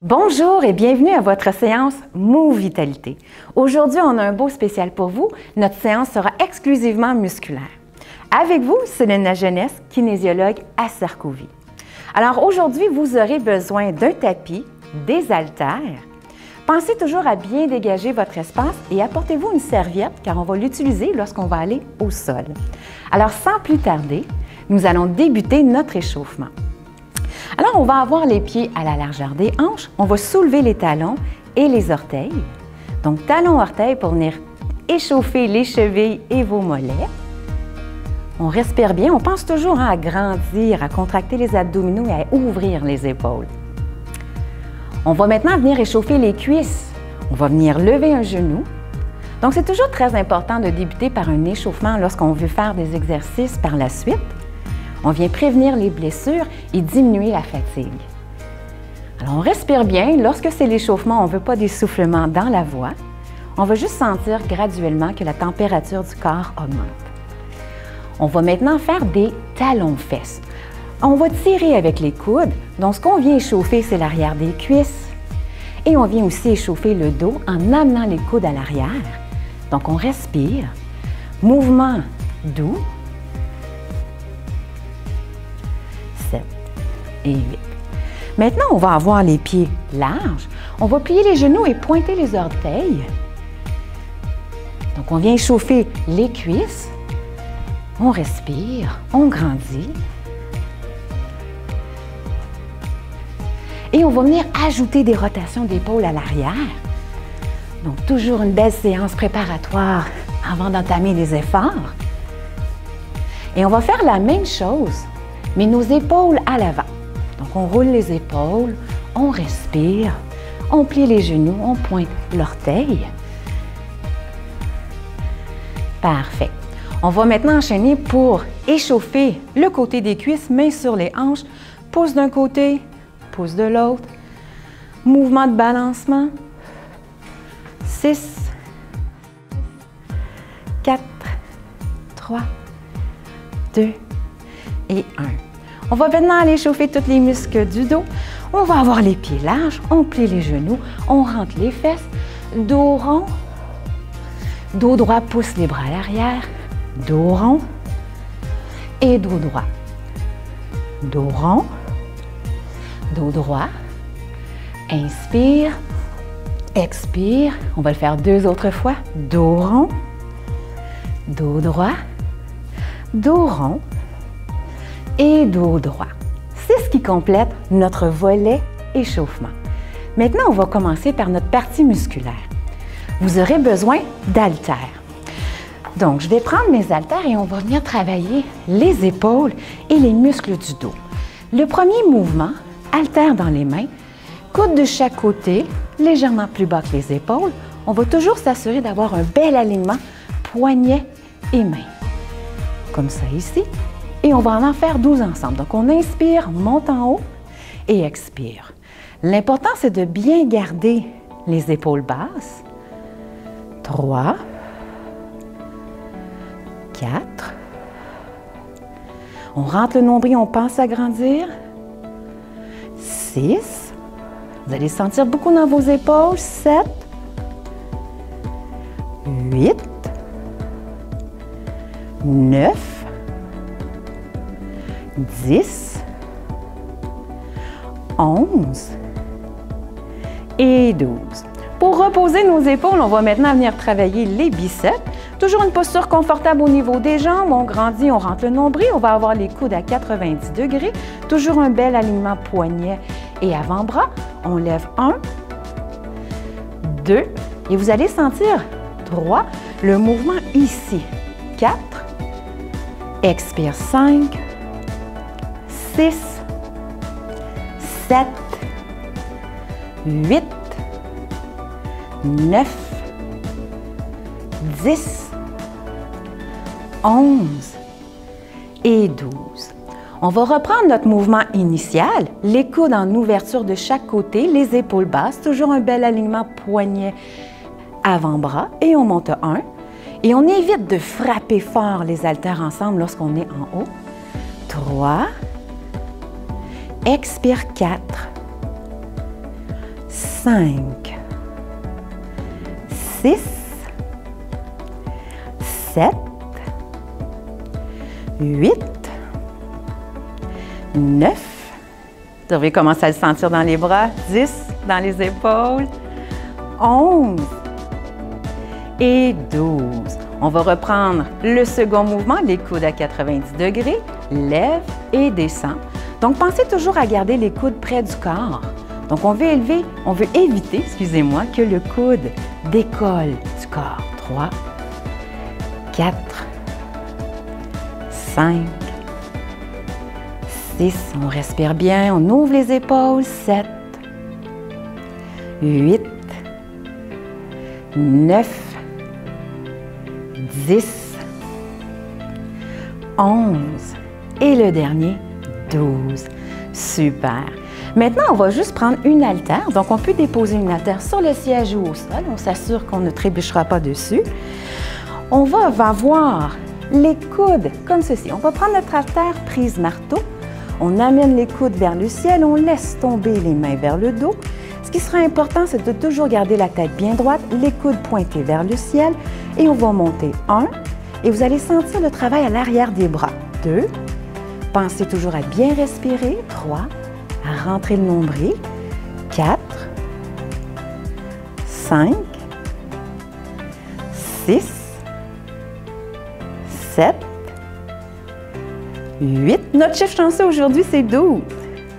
Bonjour et bienvenue à votre séance Move Vitalité. Aujourd'hui, on a un beau spécial pour vous. Notre séance sera exclusivement musculaire. Avec vous, Céline Jeunesse, kinésiologue à Sarcovie. Alors aujourd'hui, vous aurez besoin d'un tapis, des haltères. Pensez toujours à bien dégager votre espace et apportez-vous une serviette car on va l'utiliser lorsqu'on va aller au sol. Alors sans plus tarder, nous allons débuter notre échauffement. Alors, on va avoir les pieds à la largeur des hanches. On va soulever les talons et les orteils. Donc, talons-orteils pour venir échauffer les chevilles et vos mollets. On respire bien. On pense toujours à grandir, à contracter les abdominaux et à ouvrir les épaules. On va maintenant venir échauffer les cuisses. On va venir lever un genou. Donc, c'est toujours très important de débuter par un échauffement lorsqu'on veut faire des exercices par la suite. On vient prévenir les blessures et diminuer la fatigue. Alors, on respire bien. Lorsque c'est l'échauffement, on ne veut pas d'essoufflement dans la voix. On va juste sentir graduellement que la température du corps augmente. On va maintenant faire des talons-fesses. On va tirer avec les coudes. Donc, ce qu'on vient échauffer, c'est l'arrière des cuisses. Et on vient aussi échauffer le dos en amenant les coudes à l'arrière. Donc, on respire. Mouvement doux. 7 et 8. Maintenant, on va avoir les pieds larges. On va plier les genoux et pointer les orteils. Donc, on vient échauffer les cuisses. On respire, on grandit. Et on va venir ajouter des rotations d'épaule à l'arrière. Donc, toujours une belle séance préparatoire avant d'entamer les efforts. Et on va faire la même chose, mais nos épaules à l'avant. Donc, on roule les épaules, on respire, on plie les genoux, on pointe l'orteil. Parfait. On va maintenant enchaîner pour échauffer le côté des cuisses, mains sur les hanches, pouce d'un côté, pouce de l'autre. Mouvement de balancement. 6, 4, 3, 2 et 1. On va maintenant aller chauffer tous les muscles du dos. On va avoir les pieds larges, on plie les genoux, on rentre les fesses, dos rond. Dos droit pousse les bras à l'arrière, dos rond et dos droit. Dos rond, dos droit. Inspire, expire. On va le faire 2 autres fois. Dos rond, dos droit, dos rond et dos droit. C'est ce qui complète notre volet échauffement. Maintenant, on va commencer par notre partie musculaire. Vous aurez besoin d'haltères. Donc, je vais prendre mes haltères et on va venir travailler les épaules et les muscles du dos. Le premier mouvement, haltères dans les mains, coudes de chaque côté, légèrement plus bas que les épaules. On va toujours s'assurer d'avoir un bel alignement poignets et mains. Comme ça ici. Et on va en faire 12 ensemble. Donc, on inspire, monte en haut et expire. L'important, c'est de bien garder les épaules basses. 3, 4. On rentre le nombril, on pense à grandir. 6. Vous allez sentir beaucoup dans vos épaules. 7, 8, 9, 10, 11 et 12. Pour reposer nos épaules, on va maintenant venir travailler les biceps. Toujours une posture confortable au niveau des jambes. On grandit, on rentre le nombril. On va avoir les coudes à 90 degrés. Toujours un bel alignement poignet et avant-bras. On lève 1, 2 et vous allez sentir 3. Le mouvement ici. 4. Expire 5. 6, 7, 8, 9, 10, 11 et 12. On va reprendre notre mouvement initial, les coudes en ouverture de chaque côté, les épaules basses, toujours un bel alignement poignet avant-bras et on monte 1. Et on évite de frapper fort les haltères ensemble lorsqu'on est en haut. 3, expire 4, 5, 6, 7, 8, 9. Vous devriez commencer à le sentir dans les bras. 10, dans les épaules. 11 et 12. On va reprendre le second mouvement, les coudes à 90 degrés, lève et descend. Donc, pensez toujours à garder les coudes près du corps. Donc, on veut éviter, excusez-moi, que le coude décolle du corps. 3, 4, 5, 6, on respire bien, on ouvre les épaules, 7, 8, 9, 10, 11 et le dernier, 12. Super! Maintenant, on va juste prendre une haltère. Donc, on peut déposer une haltère sur le siège ou au sol. On s'assure qu'on ne trébuchera pas dessus. On va avoir les coudes comme ceci. On va prendre notre haltère prise marteau. On amène les coudes vers le ciel. On laisse tomber les mains vers le dos. Ce qui sera important, c'est de toujours garder la tête bien droite, les coudes pointés vers le ciel. Et on va monter 1. Et vous allez sentir le travail à l'arrière des bras. 2. Pensez toujours à bien respirer. 3. À rentrer le nombril. 4. 5. 6. 7. 8. Notre chiffre chanceux aujourd'hui, c'est 12.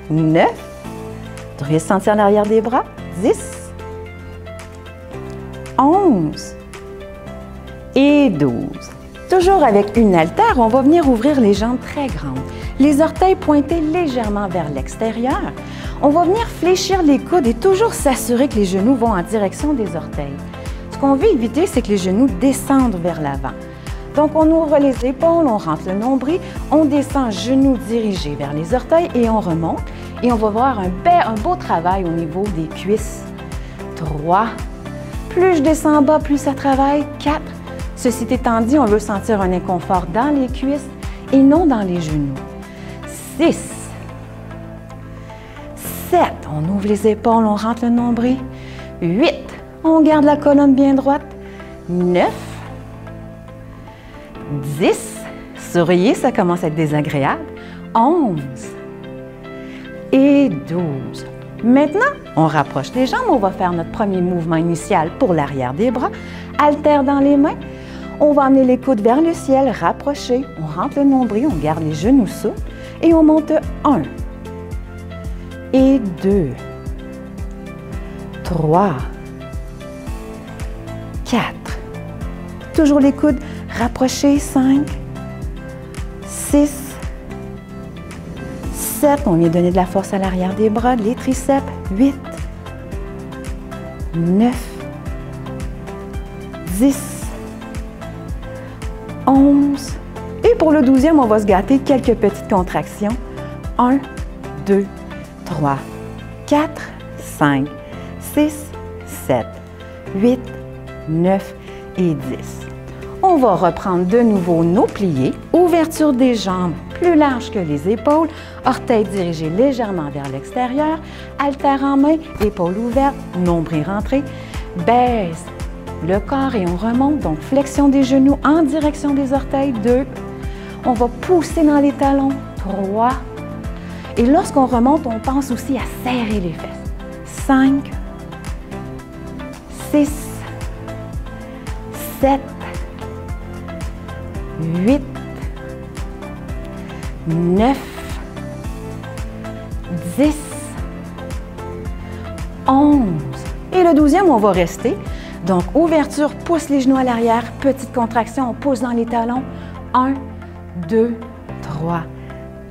9. Vous devriez sentir l'arrière des bras. 10. 11. Et 12. Toujours avec une haltère, on va venir ouvrir les jambes très grandes. Les orteils pointés légèrement vers l'extérieur. On va venir fléchir les coudes et toujours s'assurer que les genoux vont en direction des orteils. Ce qu'on veut éviter, c'est que les genoux descendent vers l'avant. Donc, on ouvre les épaules, on rentre le nombril, on descend genoux dirigés vers les orteils et on remonte. Et on va voir un beau travail au niveau des cuisses. 3. Plus je descends en bas, plus ça travaille. 4. Ceci étant dit, on veut sentir un inconfort dans les cuisses et non dans les genoux. 6. 7. On ouvre les épaules, on rentre le nombril. 8. On garde la colonne bien droite. 9. 10. Souriez, ça commence à être désagréable. 11. Et 12. Maintenant, on rapproche les jambes. On va faire notre premier mouvement initial pour l'arrière des bras. Haltère dans les mains. On va amener les coudes vers le ciel, rapprocher. On rentre le nombril, on garde les genoux souples et on monte 1. Et 2. 3. 4. Toujours les coudes rapprochés. 5. 6. 7. On vient donner de la force à l'arrière des bras, les triceps. 8. 9. 10. 11. Et pour le 12e, on va se gâter quelques petites contractions. 1, 2, 3, 4, 5, 6, 7, 8, 9 et 10. On va reprendre de nouveau nos pliés. Ouverture des jambes plus large que les épaules. Orteils dirigés légèrement vers l'extérieur. Haltère en main, épaules ouvertes, nombril rentré. Baisse le corps et on remonte. Donc, flexion des genoux en direction des orteils. 2. On va pousser dans les talons. 3. Et lorsqu'on remonte, on pense aussi à serrer les fesses. 5. 6. 7. 8. 9. 10. 11. Et le 12e, on va rester. Donc, ouverture, pousse les genoux à l'arrière, petite contraction, on pousse dans les talons. 1, 2, 3,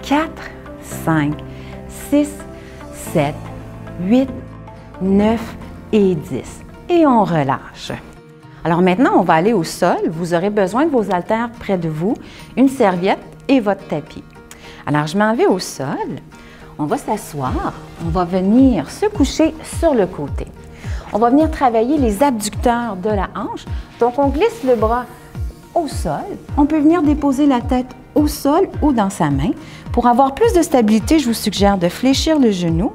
4, 5, 6, 7, 8, 9 et 10. Et on relâche. Alors maintenant, on va aller au sol. Vous aurez besoin de vos haltères près de vous, une serviette et votre tapis. Alors, je m'en vais au sol. On va s'asseoir. On va venir se coucher sur le côté. On va venir travailler les abducteurs de la hanche. Donc, on glisse le bras au sol. On peut venir déposer la tête au sol ou dans sa main. Pour avoir plus de stabilité, je vous suggère de fléchir le genou.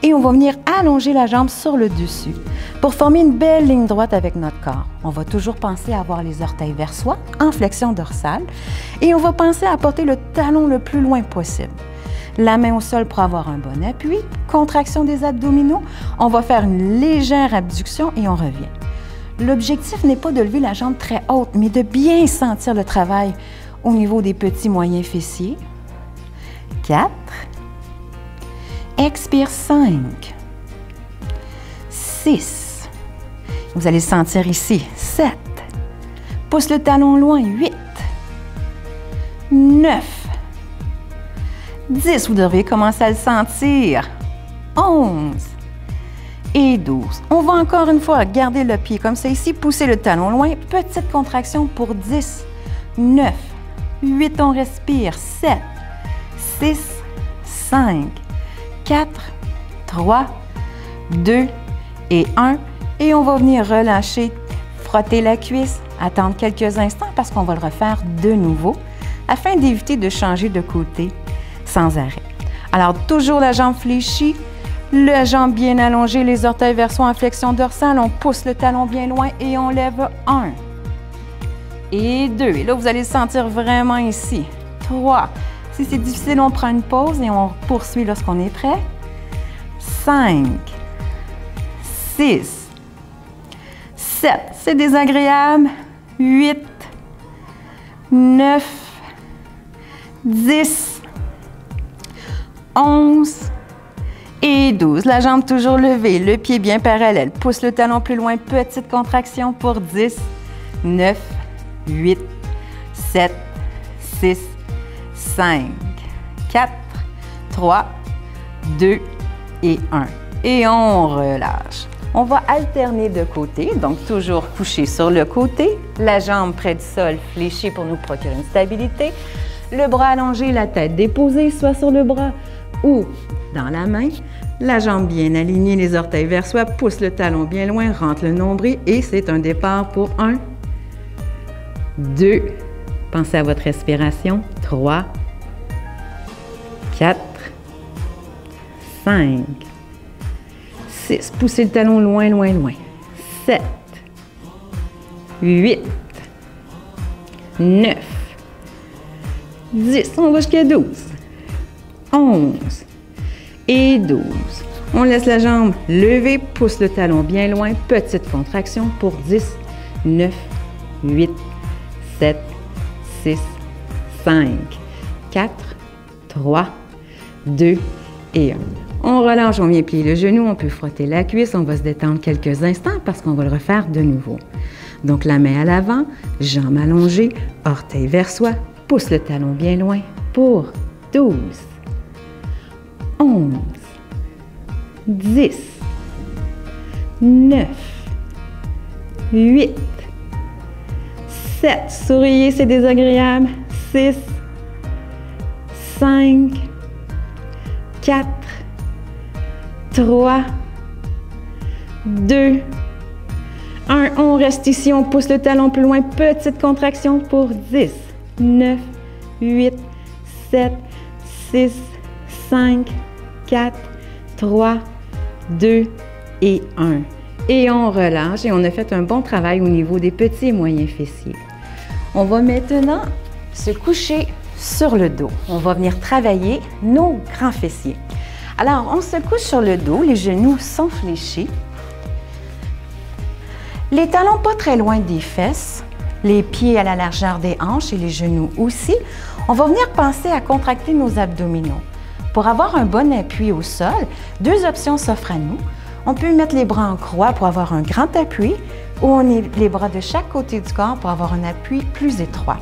Et on va venir allonger la jambe sur le dessus pour former une belle ligne droite avec notre corps. On va toujours penser à avoir les orteils vers soi, en flexion dorsale, et on va penser à porter le talon le plus loin possible. La main au sol pour avoir un bon appui, contraction des abdominaux. On va faire une légère abduction et on revient. L'objectif n'est pas de lever la jambe très haute, mais de bien sentir le travail au niveau des petits moyens fessiers. 4. Expire 5. 6. Vous allez sentir ici. 7. Pousse le talon loin. 8. 9. 10, vous devriez commencer à le sentir. 11 et 12. On va encore une fois garder le pied comme ça ici, pousser le talon loin. Petite contraction pour 10, 9, 8, on respire. 7, 6, 5, 4, 3, 2 et 1. Et on va venir relâcher, frotter la cuisse, attendre quelques instants parce qu'on va le refaire de nouveau afin d'éviter de changer de côté sans arrêt. Alors, toujours la jambe fléchie, la jambe bien allongée, les orteils vers soi en flexion dorsale. On pousse le talon bien loin et on lève 1 et 2. Et là, vous allez le sentir vraiment ici. 3. Si c'est difficile, on prend une pause et on poursuit lorsqu'on est prêt. 5. 6. 7. C'est désagréable. 8. 9. 10. 11 et 12. La jambe toujours levée, le pied bien parallèle. Pousse le talon plus loin, petite contraction pour 10, 9, 8, 7, 6, 5, 4, 3, 2 et 1. Et on relâche. On va alterner de côté, donc toujours couché sur le côté, la jambe près du sol fléchie pour nous procurer une stabilité. Le bras allongé, la tête déposée, soit sur le bras ou dans la main. La jambe bien alignée, les orteils vers soi, pousse le talon bien loin, rentre le nombril et c'est un départ pour 1, 2, pensez à votre respiration, 3, 4, 5, 6, poussez le talon loin, loin, loin, 7, 8, 9, 10, on va jusqu'à 12, 11 et 12. On laisse la jambe levée, pousse le talon bien loin, petite contraction pour 10, 9, 8, 7, 6, 5, 4, 3, 2 et 1. On relâche, on vient plier le genou, on peut frotter la cuisse, on va se détendre quelques instants parce qu'on va le refaire de nouveau. Donc la main à l'avant, jambe allongée, orteil vers soi, pousse le talon bien loin pour 12, 11, 10, 9, 8, 7, souriez, c'est désagréable, 6, 5, 4, 3, 2, 1. On reste ici, on pousse le talon plus loin, petite contraction pour 10, 9, 8, 7, 6, 5, 4, 3, 2 et 1. Et on relâche et on a fait un bon travail au niveau des petits et moyens fessiers. On va maintenant se coucher sur le dos. On va venir travailler nos grands fessiers. Alors, on se couche sur le dos, les genoux sont fléchis. Les talons pas très loin des fesses, les pieds à la largeur des hanches et les genoux aussi. On va venir penser à contracter nos abdominaux. Pour avoir un bon appui au sol, deux options s'offrent à nous. On peut mettre les bras en croix pour avoir un grand appui ou on est les bras de chaque côté du corps pour avoir un appui plus étroit.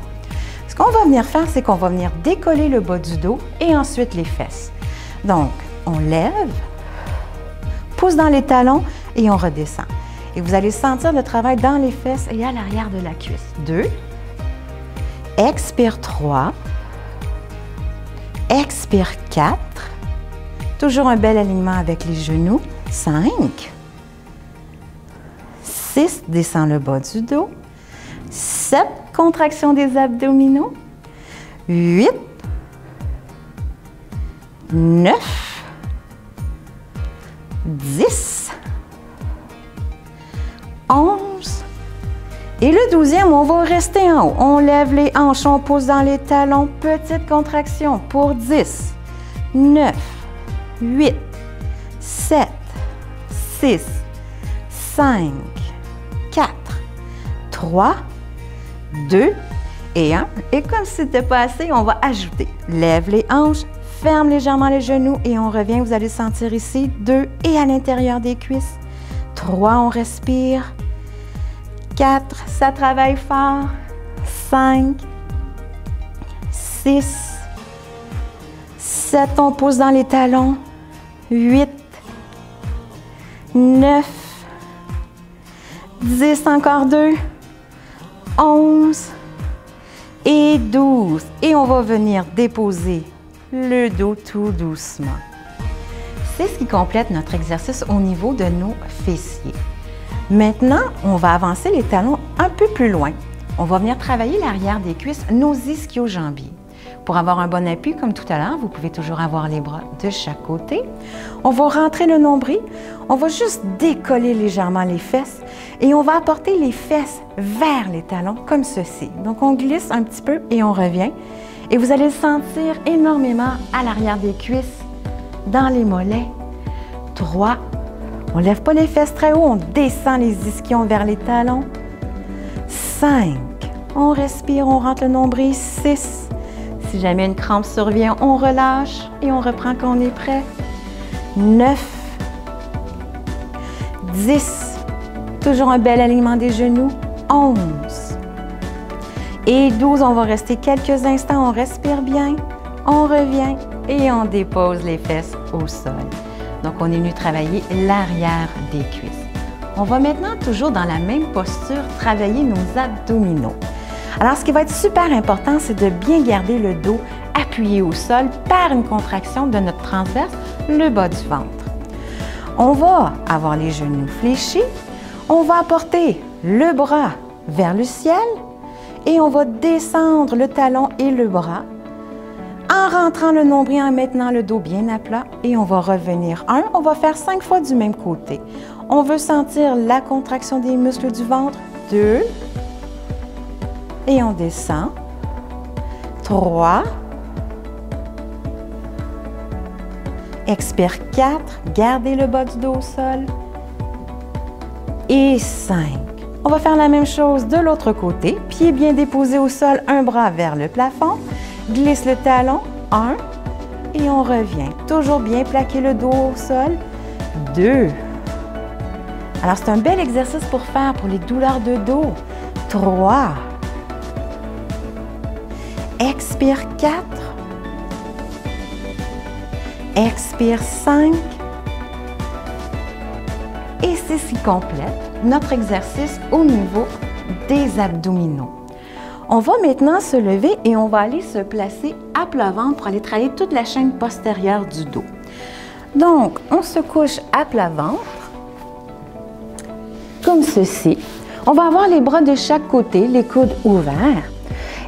Ce qu'on va venir faire, c'est qu'on va venir décoller le bas du dos et ensuite les fesses. Donc, on lève, pousse dans les talons et on redescend. Et vous allez sentir le travail dans les fesses et à l'arrière de la cuisse. 2, expire 3, expire 4, toujours un bel alignement avec les genoux. 5, 6, descend le bas du dos, 7, contraction des abdominaux, 8, 9, 10, 11. Et le 12e, on va rester en haut. On lève les hanches, on pousse dans les talons. Petite contraction pour 10, 9, 8, 7, 6, 5, 4, 3, 2 et 1. Et comme si c'était pas assez, on va ajouter. Lève les hanches, ferme légèrement les genoux et on revient. Vous allez sentir ici 2 et à l'intérieur des cuisses. 3, on respire. 4, ça travaille fort. 5, 6, 7, on pousse dans les talons. 8, 9, 10, encore 2, 11 et 12. Et on va venir déposer le dos tout doucement. C'est ce qui complète notre exercice au niveau de nos fessiers. Maintenant, on va avancer les talons un peu plus loin. On va venir travailler l'arrière des cuisses, nos ischio-jambiers. Pour avoir un bon appui, comme tout à l'heure, vous pouvez toujours avoir les bras de chaque côté. On va rentrer le nombril. On va juste décoller légèrement les fesses et on va apporter les fesses vers les talons comme ceci. Donc, on glisse un petit peu et on revient. Et vous allez le sentir énormément à l'arrière des cuisses, dans les mollets. 3. On ne lève pas les fesses très haut, on descend les ischions vers les talons. 5. On respire, on rentre le nombril. 6. Si jamais une crampe survient, on relâche et on reprend quand on est prêt. 9. 10. Toujours un bel alignement des genoux. 11. Et 12, on va rester quelques instants, on respire bien, on revient et on dépose les fesses au sol. Donc, on est venu travailler l'arrière des cuisses. On va maintenant, toujours dans la même posture, travailler nos abdominaux. Alors, ce qui va être super important, c'est de bien garder le dos appuyé au sol par une contraction de notre transverse, le bas du ventre. On va avoir les genoux fléchis, on va apporter le bras vers le ciel et on va descendre le talon et le bras en rentrant le nombril, en maintenant le dos bien à plat et on va revenir. On va faire 5 fois du même côté. On veut sentir la contraction des muscles du ventre. 2. Et on descend. 3. Expire 4. Gardez le bas du dos au sol. Et 5. On va faire la même chose de l'autre côté. Pied bien déposé au sol, un bras vers le plafond. Glisse le talon, 1, et on revient. Toujours bien plaquer le dos au sol, 2. Alors, c'est un bel exercice pour faire pour les douleurs de dos, 3. Expire 4. Expire 5. Et c'est ce qui complète notre exercice au niveau des abdominaux. On va maintenant se lever et on va aller se placer à plat ventre pour aller travailler toute la chaîne postérieure du dos. Donc, on se couche à plat ventre, comme ceci. On va avoir les bras de chaque côté, les coudes ouverts.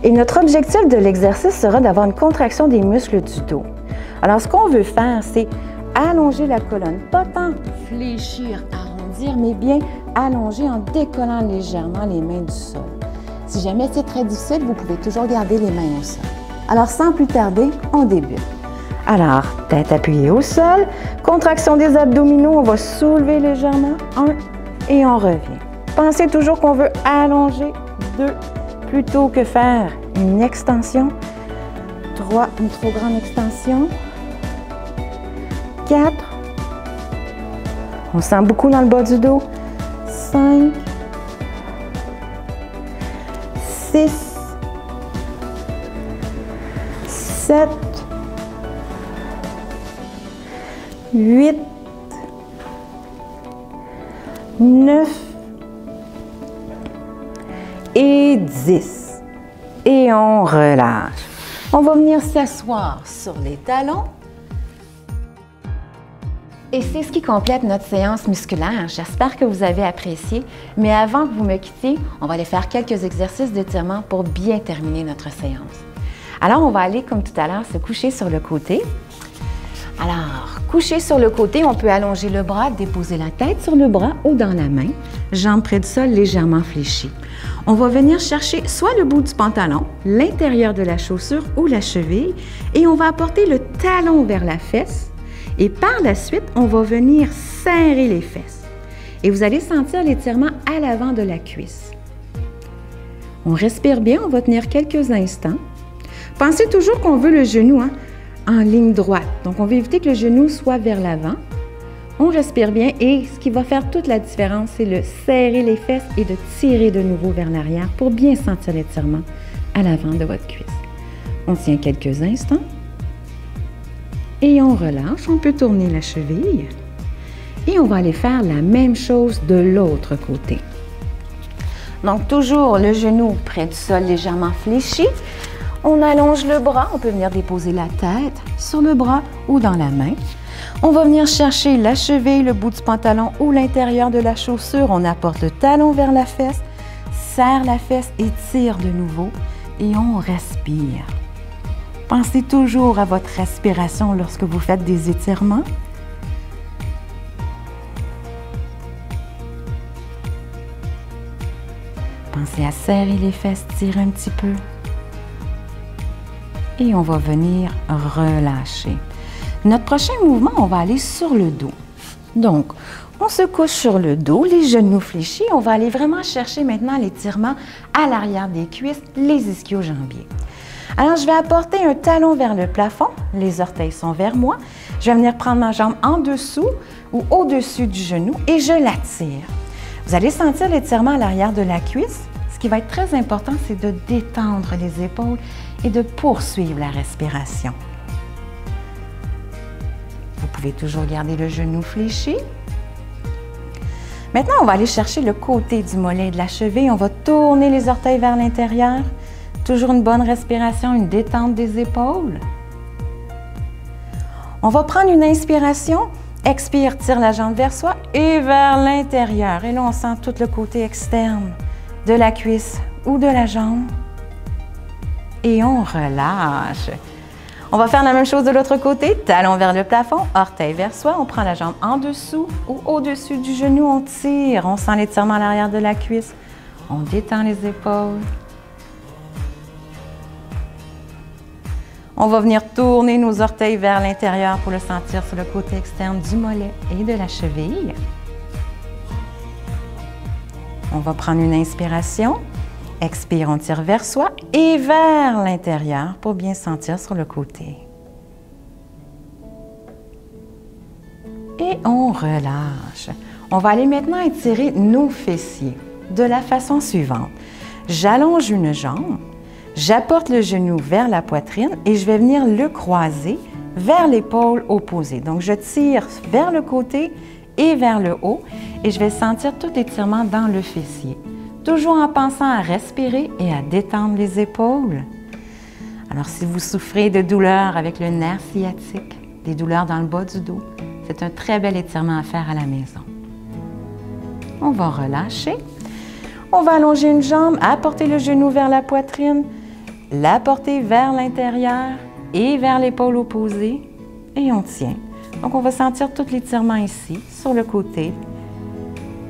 Et notre objectif de l'exercice sera d'avoir une contraction des muscles du dos. Alors, ce qu'on veut faire, c'est allonger la colonne, pas tant fléchir, arrondir, mais bien allonger en décollant légèrement les mains du sol. Si jamais c'est très difficile, vous pouvez toujours garder les mains au sol. Alors, sans plus tarder, on débute. Alors, tête appuyée au sol, contraction des abdominaux, on va soulever légèrement, 1, et on revient. Pensez toujours qu'on veut allonger, 2, plutôt que faire une extension, 3, une trop grande extension, 4, on sent beaucoup dans le bas du dos, 5, 6, 7, 8, 9 et 10. Et on relâche. On va venir s'asseoir sur les talons. Et c'est ce qui complète notre séance musculaire. J'espère que vous avez apprécié. Mais avant que vous me quittiez, on va aller faire quelques exercices d'étirement pour bien terminer notre séance. Alors, on va aller, comme tout à l'heure, se coucher sur le côté. Alors, Couché sur le côté, on peut allonger le bras, déposer la tête sur le bras ou dans la main, jambes près du sol légèrement fléchies. On va venir chercher soit le bout du pantalon, l'intérieur de la chaussure ou la cheville et on va apporter le talon vers la fesse et par la suite, on va venir serrer les fesses. Et vous allez sentir l'étirement à l'avant de la cuisse. On respire bien, on va tenir quelques instants. Pensez toujours qu'on veut le genou en ligne droite. Donc, on veut éviter que le genou soit vers l'avant. On respire bien et ce qui va faire toute la différence, c'est de serrer les fesses et de tirer de nouveau vers l'arrière pour bien sentir l'étirement à l'avant de votre cuisse. On tient quelques instants et on relâche. On peut tourner la cheville et on va aller faire la même chose de l'autre côté. Donc, toujours le genou près du sol légèrement fléchi. On allonge le bras, on peut venir déposer la tête sur le bras ou dans la main. On va venir chercher la cheville, le bout du pantalon ou l'intérieur de la chaussure. On apporte le talon vers la fesse, serre la fesse et tire de nouveau et on respire. Pensez toujours à votre respiration lorsque vous faites des étirements. Pensez à serrer les fesses, tirer un petit peu. Et on va venir relâcher. Notre prochain mouvement, on va aller sur le dos. Donc, on se couche sur le dos, les genoux fléchis. On va aller vraiment chercher maintenant l'étirement à l'arrière des cuisses, les ischio-jambiers. Alors, je vais apporter un talon vers le plafond. Les orteils sont vers moi. Je vais venir prendre ma jambe en dessous ou au-dessus du genou et je la tire. Vous allez sentir l'étirement à l'arrière de la cuisse. Ce qui va être très important, c'est de détendre les épaules et de poursuivre la respiration. Vous pouvez toujours garder le genou fléchi. Maintenant, on va aller chercher le côté du mollet et de la cheville. On va tourner les orteils vers l'intérieur. Toujours une bonne respiration, une détente des épaules. On va prendre une inspiration. Expire, tire la jambe vers soi et vers l'intérieur. Et là, on sent tout le côté externe de la cuisse ou de la jambe. Et on relâche. On va faire la même chose de l'autre côté. Talon vers le plafond, orteil vers soi. On prend la jambe en dessous ou au-dessus du genou. On tire. On sent l'étirement à l'arrière de la cuisse. On détend les épaules. On va venir tourner nos orteils vers l'intérieur pour le sentir sur le côté externe du mollet et de la cheville. On va prendre une inspiration. Expire, on tire vers soi et vers l'intérieur pour bien sentir sur le côté. Et on relâche. On va aller maintenant étirer nos fessiers de la façon suivante. J'allonge une jambe, j'apporte le genou vers la poitrine et je vais venir le croiser vers l'épaule opposée. Donc, je tire vers le côté et vers le haut et je vais sentir tout étirement dans le fessier. Toujours en pensant à respirer et à détendre les épaules. Alors, si vous souffrez de douleurs avec le nerf sciatique, des douleurs dans le bas du dos, c'est un très bel étirement à faire à la maison. On va relâcher. On va allonger une jambe, apporter le genou vers la poitrine, l'apporter vers l'intérieur et vers l'épaule opposée et on tient. Donc, on va sentir tout l'étirement ici, sur le côté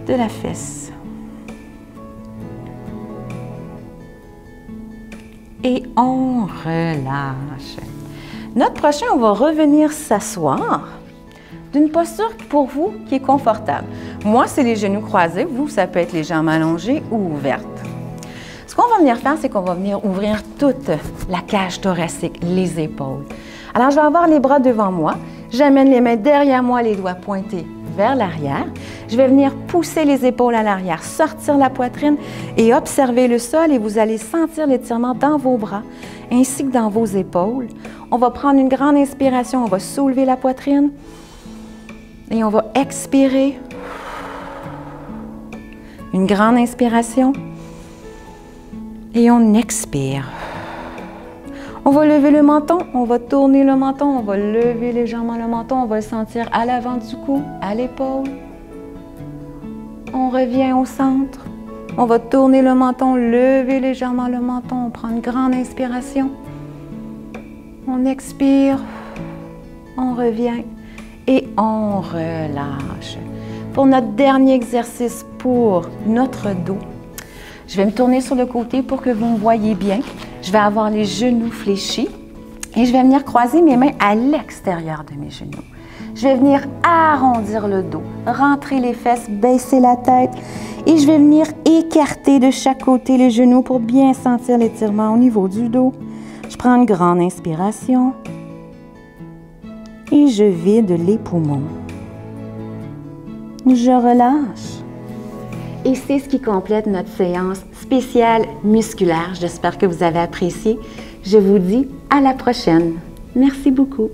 de la fesse. Et on relâche. Notre prochain, on va revenir s'asseoir d'une posture pour vous qui est confortable. Moi, c'est les genoux croisés. Vous, ça peut être les jambes allongées ou ouvertes. Ce qu'on va venir faire, c'est qu'on va venir ouvrir toute la cage thoracique, les épaules. Alors, je vais avoir les bras devant moi. J'amène les mains derrière moi, les doigts pointés vers l'arrière. Je vais venir pousser les épaules à l'arrière, sortir la poitrine et observer le sol et vous allez sentir l'étirement dans vos bras ainsi que dans vos épaules. On va prendre une grande inspiration, on va soulever la poitrine et on va expirer. Une grande inspiration et on expire. On va lever le menton, on va tourner le menton, on va lever légèrement le menton, on va le sentir à l'avant du cou, à l'épaule. On revient au centre. On va tourner le menton, lever légèrement le menton. On prend une grande inspiration. On expire. On revient. et on relâche. Pour notre dernier exercice pour notre dos, je vais me tourner sur le côté pour que vous me voyez bien. Je vais avoir les genoux fléchis et je vais venir croiser mes mains à l'extérieur de mes genoux. Je vais venir arrondir le dos, rentrer les fesses, baisser la tête et je vais venir écarter de chaque côté les genoux pour bien sentir l'étirement au niveau du dos. Je prends une grande inspiration et je vide les poumons. Je relâche. Et c'est ce qui complète notre séance spéciale musculaire. J'espère que vous avez apprécié. Je vous dis à la prochaine. Merci beaucoup.